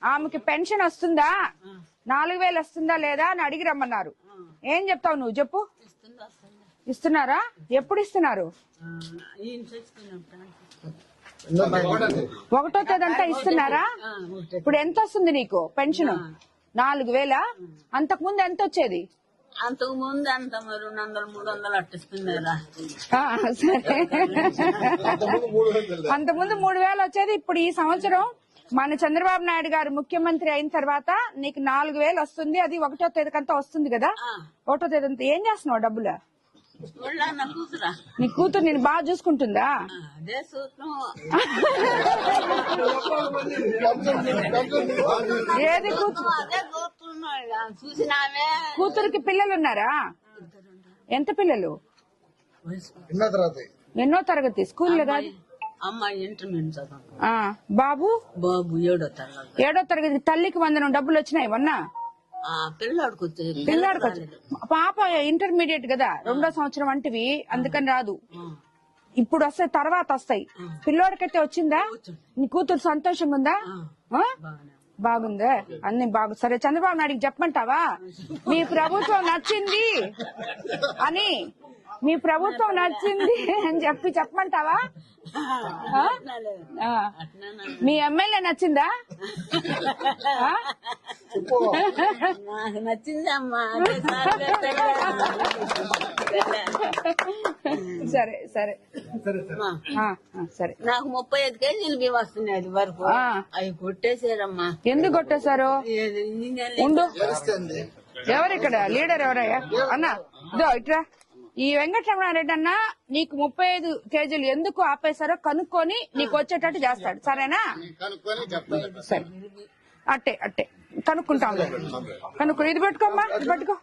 ఆమెకి పెన్షన్ వస్తుందా 4,000 వస్తుందా లేదా అని అడిగి రమ్మన్నారు. ఏం చెప్తావు నువ్వు చెప్పు? ఇస్తున్నారా? ఎప్పుడు ఇస్తున్నారు? 1వ తేదీ అంతా ఇస్తున్నారా? ఇప్పుడు ఎంత వస్తుంది నీకు పెన్షన్? 4,000. అంతకు ముందు ఎంత వచ్చేది? అంతకు ముందు అంత 200, 300 అట్టిస్తున్నారా? సరే, అంతకుముందు 3,000 వచ్చేది. ఇప్పుడు ఈ సంవత్సరం మన చంద్రబాబు నాయుడు గారు ముఖ్యమంత్రి అయిన తర్వాత నీకు 4,000 వస్తుంది. అది 1వ తేదీకంతా వస్తుంది కదా. 1వ తేదీ అంతా ఏం చేస్తున్నావు డబ్బులు? నీ కూతురు నేను బాగా చూసుకుంటుందా? అదే చూస్తున్నాం. ఏది కూతురు? కూతురికి పిల్లలు ఉన్నారా? ఎంత పిల్లలు? ఎన్నో తరగతి? స్కూల్లో కాదు. అమ్మాయి ఇంటర్మీడియట్ చదువు. బాబు? బాబు 7వ తరగతి. తల్లికి వందనం డబ్బులు వచ్చినాయి మొన్న? పిల్లాడికి పాప ఇంటర్మీడియట్ కదా, 2వ సంవత్సరం అంటివి, అందుకని రాదు. ఇప్పుడు వస్తే తర్వాత వస్తాయి. పిల్లోడికైతే వచ్చిందా? నీ కూతురు సంతోషంగా ఉందా? బాగుందా? అన్ని బాగు. సరే, చంద్రబాబు నాయుడికి చెప్పమంటావా మీ ప్రభుత్వం నచ్చింది అని? మీ ప్రభుత్వం నచ్చింది అని చెప్పమంటావా? మీ ఎమ్మెల్యే నచ్చిందా? నచ్చిందమ్మా. సరే సరే సరే. నాకు 35 కేజీలు బియ్యం వస్తున్నాయి. అది వరకు అవి కొట్టేశారమ్మా. ఎందుకు కొట్టేశారు? ఉండు, ఎవరిక్కడ లీడర్? ఎవరయ్యా అన్నా? ఇదో ఇట్రా. ఈ వెంకటరమణారెడ్డి అన్న నీకు 35 కేజీలు ఎందుకు ఆపేశారో కనుక్కొని నీకు వచ్చేటట్టు చేస్తాడు. సరేనా? సరే, అట్టే అట్టే కనుక్కుంటాం. కనుక్కో. ఇది పెట్టుకోమ్మా, ఇది పట్టుకో.